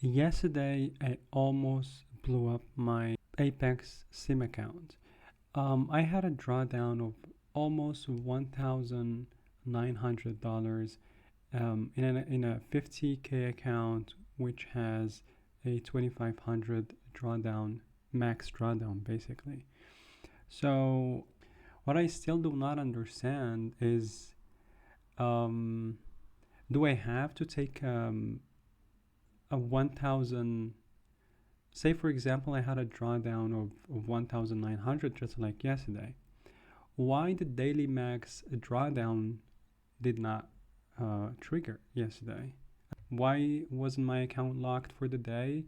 Yesterday, I almost blew up my Apex SIM account. I had a drawdown of almost $1,900 in a 50K account, which has a 2,500 drawdown, max drawdown, basically. So, what I still do not understand is um, do I have to take a 1,000? Say, for example, I had a drawdown of 1,900 just like yesterday. Why the daily max drawdown did not trigger yesterday? Why wasn't my account locked for the day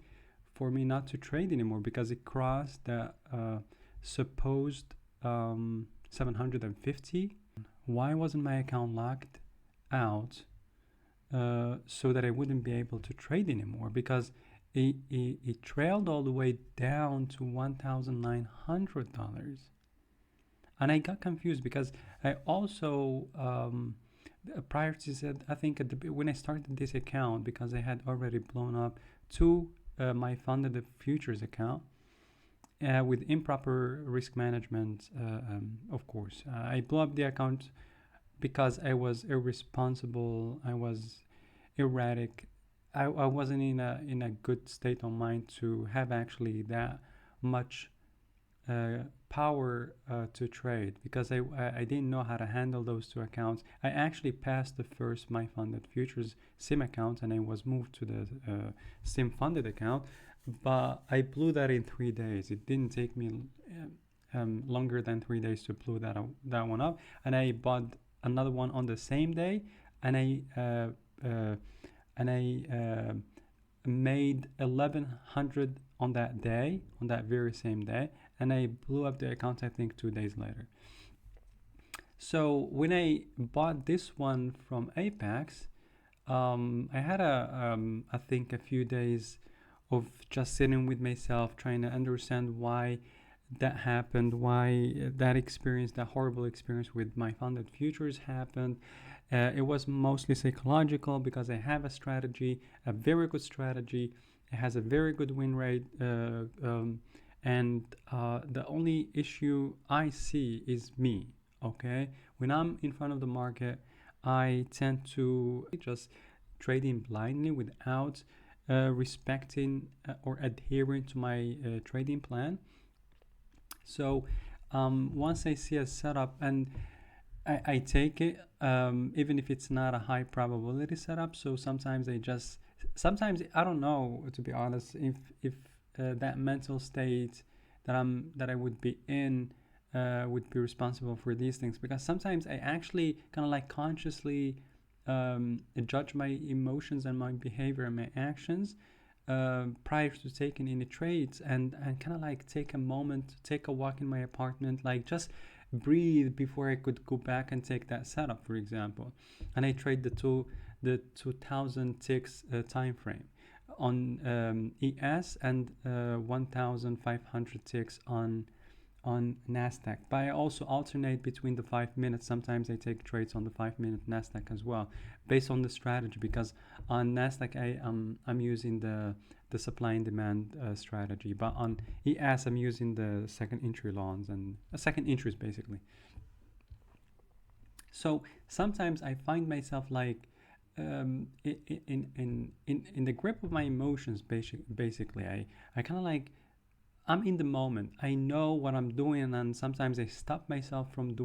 for me not to trade anymore? Because it crossed the supposed 750. Why wasn't my account locked out so that I wouldn't be able to trade anymore? Because it trailed all the way down to $1,900. And I got confused because I also prior to that, I think when I started this account, because I had already blown up to my funded futures account with improper risk management, of course. I blew up the account because I was irresponsible, I was erratic. I wasn't in a good state of mind to have actually that much power to trade, because I didn't know how to handle those two accounts. I actually passed the first my funded futures sim account and I was moved to the sim funded account, but I blew that in 3 days. It didn't take me longer than 3 days to blow that one up, and I bought another one on the same day, and I made 1,100 on that day, on that very same day, and I blew up the account I think 2 days later. So when I bought this one from Apex, I had I think a few days of just sitting with myself, trying to understand why that happened, why that experience, that horrible experience with my funded futures happened. It was mostly psychological because I have a strategy, a very good strategy. It has a very good win rate, and the only issue I see is me. Okay, when I'm in front of the market, I tend to just trading blindly without respecting or adhering to my trading plan. So once I see a setup and I take it, even if it's not a high probability setup. So sometimes I don't know, to be honest, if that mental state that I would be in would be responsible for these things, because sometimes I actually kind of like consciously judge my emotions and my behavior and my actions prior to taking any trades, and kind of like take a moment, take a walk in my apartment, like just breathe before I could go back and take that setup, for example. And I trade the 2000 ticks time frame on ES, and 1500 ticks on Nasdaq. But I also alternate between the 5 minutes. Sometimes I take trades on the 5 minute Nasdaq as well, based on the strategy. Because on Nasdaq, I'm using the supply and demand strategy, but on ES I'm using the second entry loans and second entries basically. So sometimes I find myself like in the grip of my emotions. Basically, I kind of like I'm in the moment. I know what I'm doing, and sometimes I stop myself from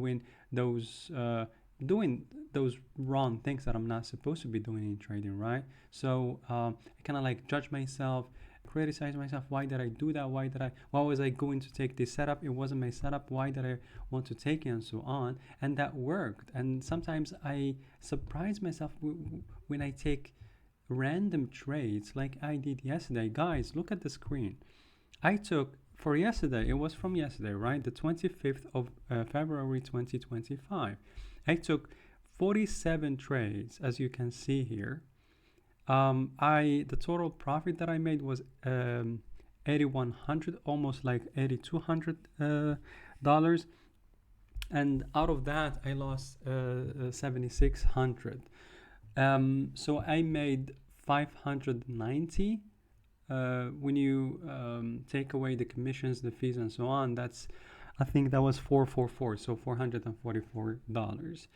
those uh, doing those wrong things that I'm not supposed to be doing in trading, right? So I kind of like judge myself, criticize myself. Why did I do that? Why was I going to take this setup? It wasn't my setup. Why did I want to take it, and so on? And that worked. And sometimes I surprise myself when I take random trades like I did yesterday. Guys, look at the screen. I took for yesterday, it was from yesterday, right? The 25th of February 2025. I took 47 trades, as you can see here. The total profit that I made was 8,100, almost like 8,200 dollars, and out of that I lost 7,600. So I made 590 when you take away the commissions, the fees, and so on, that's, I think that was 444, so $444.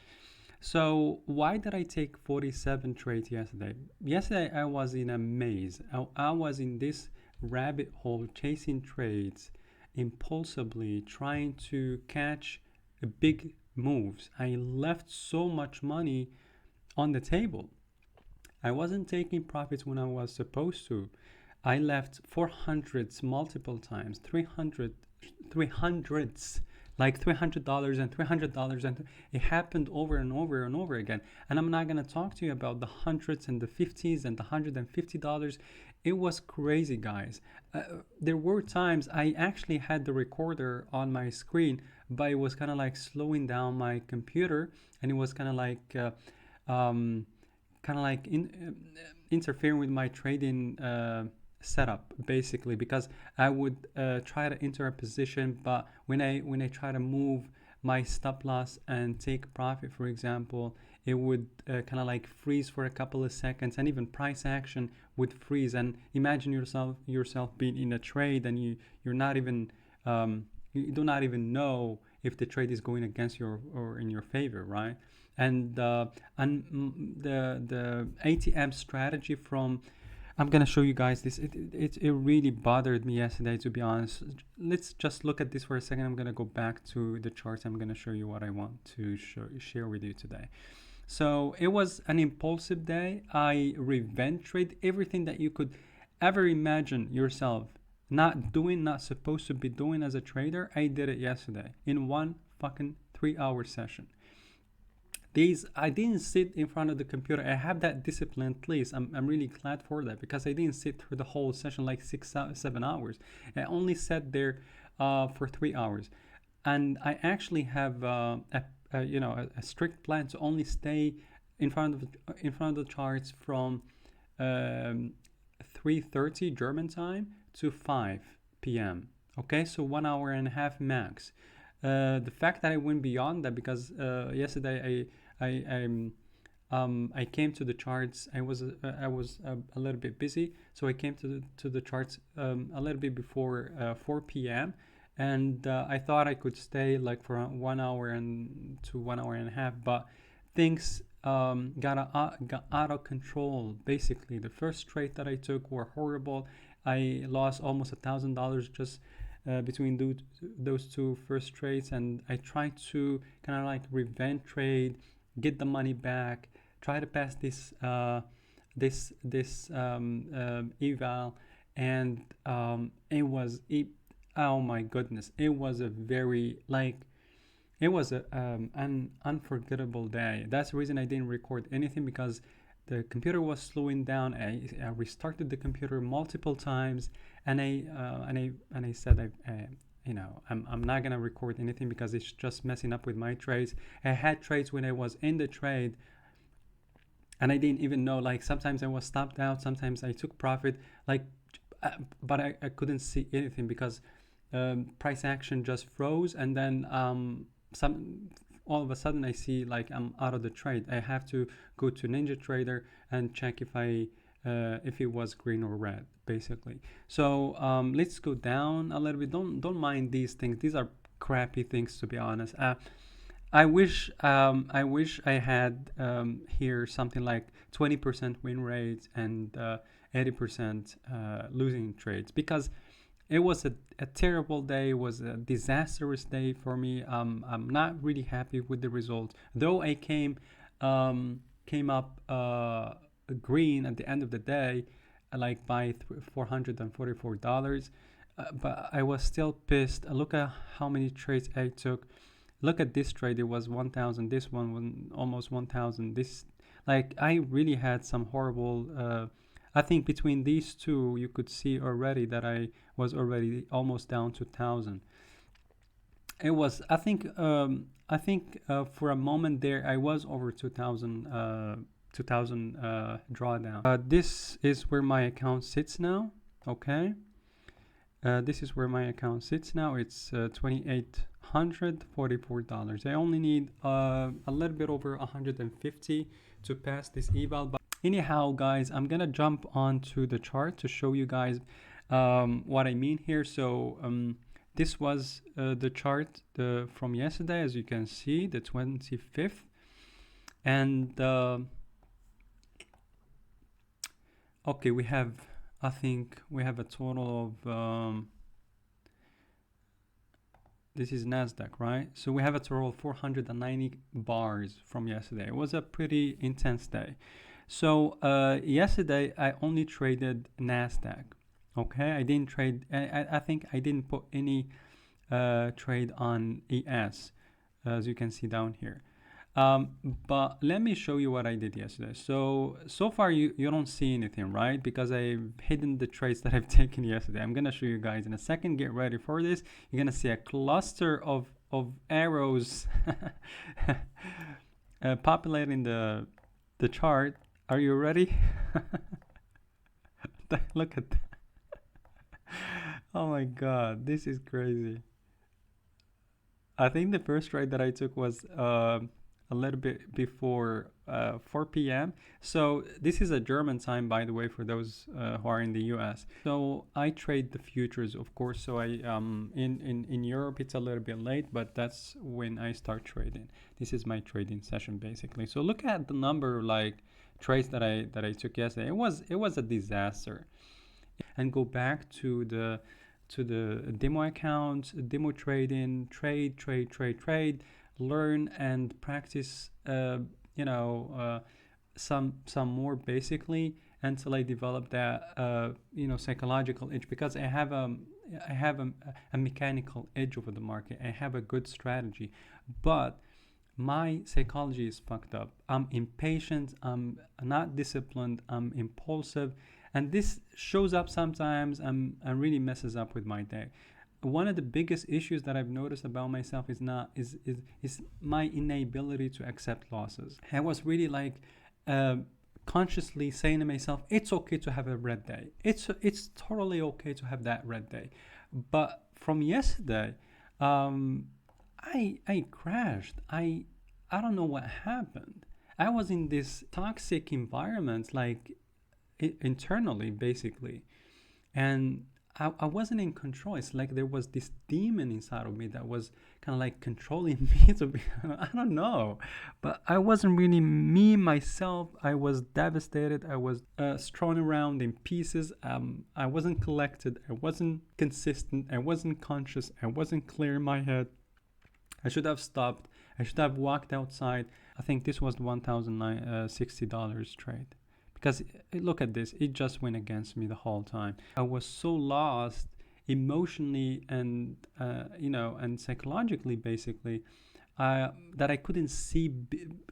So why did I take 47 trades yesterday? Yesterday I was in a maze. I was in this rabbit hole chasing trades impulsively, trying to catch big moves. I left so much money on the table. I wasn't taking profits when I was supposed to. I left 400s multiple times, 300s, like $300 and $300, and it happened over and over and over again. And I'm not gonna talk to you about the hundreds and the 50s and the $150. It was crazy, guys. There were times I actually had the recorder on my screen, but it was kind of like slowing down my computer, and it was kind of like interfering with my trading setup, basically, because I would try to enter a position, but when I try to move my stop loss and take profit, for example, it would kind of like freeze for a couple of seconds, and even price action would freeze. And imagine yourself being in a trade, and you're not even you do not even know if the trade is going against you or in your favor, right? And the ATM strategy from, I'm gonna show you guys this. It really bothered me yesterday, to be honest. Let's just look at this for a second. I'm gonna go back to the charts. I'm gonna show you what I want to share with you today. So it was an impulsive day. I revenge trade everything that you could ever imagine yourself not doing, not supposed to be doing as a trader. I did it yesterday in one fucking 3-hour session. I didn't sit in front of the computer. I have that discipline, please. I'm really glad for that, because I didn't sit through the whole session like 7 hours. I only sat there for 3 hours, and I actually have a strict plan to only stay in front of the charts from 3:30 German time to 5 p.m. Okay, so 1 hour and a half max. The fact that I went beyond that, because yesterday I came to the charts. I was a little bit busy, so I came to the charts a little bit before 4 p.m. and I thought I could stay like for 1 hour to 1 hour and a half, but things got out of control. Basically, the first trade that I took were horrible. I lost almost $1,000 just between those two first trades, and I tried to kind of like revenge trade, get the money back, try to pass this eval, and oh my goodness, it was an unforgettable day. That's the reason I didn't record anything, because the computer was slowing down. I restarted the computer multiple times, and I said, I'm not gonna record anything because it's just messing up with my trades. I had trades when I was in the trade, and I didn't even know. Like sometimes I was stopped out, sometimes I took profit. But I couldn't see anything because price action just froze, and then all of a sudden I see like I'm out of the trade. I have to go to NinjaTrader and check if it was green or red, basically. So let's go down a little bit. Don't mind these things. These are crappy things, to be honest. I wish I had here something like 20% win rates and 80% losing trades, because it was a terrible day. It was a disastrous day for me. I'm not really happy with the result, though I came up green at the end of the day, like by $444. But I was still pissed. Look at how many trades I took. Look at this trade. It was 1,000. This one was almost 1,000. This, like, I really had some horrible. I think between these two, you could see already that I was already almost down to 1,000. It was, I think for a moment there, I was over 2,000 drawdown. This is where my account sits now. Okay. This is where my account sits now. It's $2,844. I only need a little bit over 150 to pass this eval. But Anyhow, guys, I'm gonna jump onto the chart to show you guys what I mean here. So this was the chart from yesterday, as you can see, the 25th. And okay, I think we have a total of, this is NASDAQ, right? So we have a total of 490 bars from yesterday. It was a pretty intense day. So yesterday I only traded NASDAQ. Okay, I didn't trade. I think I didn't put any trade on ES, as you can see down here. But let me show you what I did yesterday. So far you don't see anything, right? Because I've hidden the trades that I've taken yesterday. I'm gonna show you guys in a second. Get ready for this. You're gonna see a cluster of arrows populating the chart. Are you ready? Look at that. Oh my god, this is crazy. I think the first trade that I took was a little bit before 4 p.m. So this is a German time, by the way, for those who are in the US. So I trade the futures, of course. So I in Europe it's a little bit late, but that's when I start trading. This is my trading session basically. So look at the number like trades that I took yesterday. It was a disaster. And go back to the demo account, demo trading, trade, learn and practice, some more basically until I develop that, psychological edge, because I have a mechanical edge over the market. I have a good strategy, but my psychology is fucked up. I'm impatient, I'm not disciplined, I'm impulsive, and this shows up sometimes and really messes up with my day. One of the biggest issues that I've noticed about myself is my inability to accept losses. I was really like consciously saying to myself, it's okay to have a red day. It's totally okay to have that red day. But from yesterday, I crashed. I don't know what happened. I was in this toxic environment, like internally, basically, and I wasn't in control. It's like there was this demon inside of me that was kind of like controlling me to be, I don't know, but I wasn't really me myself. I was devastated. I was strewn around in pieces. I wasn't collected. I wasn't consistent. I wasn't conscious. I wasn't clear in my head. I should have stopped. I should have walked outside. I think this was the $1,060 trade. Because look at this, it just went against me the whole time. I was so lost emotionally and and psychologically, basically, that I couldn't see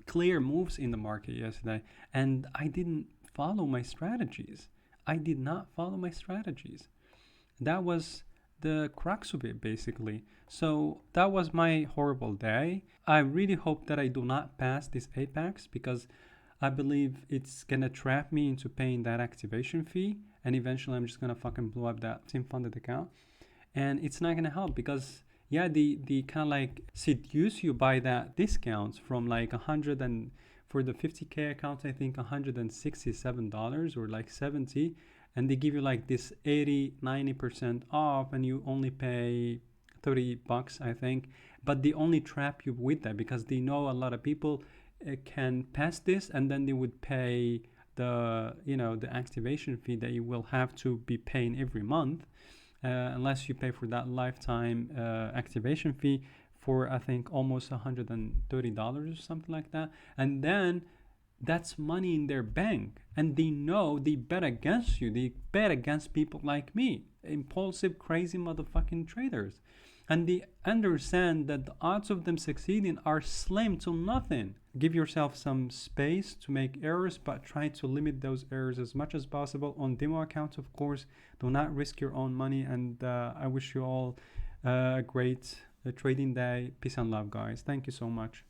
clear moves in the market yesterday, and I didn't follow my strategies. I did not follow my strategies. That was the crux of it, basically. So that was my horrible day. I really hope that I do not pass this apex, because I believe it's gonna trap me into paying that activation fee, and eventually I'm just gonna fucking blow up that team funded account, and it's not gonna help, because yeah, the kind of like seduce you by that discounts from like 100, and for the 50k account I think $167 or like 70, and they give you like this 80-90% off, and you only pay $30 I think, but they only trap you with that because they know a lot of people can pass this, and then they would pay the activation fee that you will have to be paying every month, unless you pay for that lifetime activation fee for I think almost $130 or something like that. And then that's money in their bank, and they know they bet against you. They bet against people like me, impulsive, crazy motherfucking traders, and they understand that the odds of them succeeding are slim to nothing. Give yourself some space to make errors, but try to limit those errors as much as possible on demo accounts, of course. Do not risk your own money, and I wish you all a great trading day. Peace and love, guys. Thank you so much.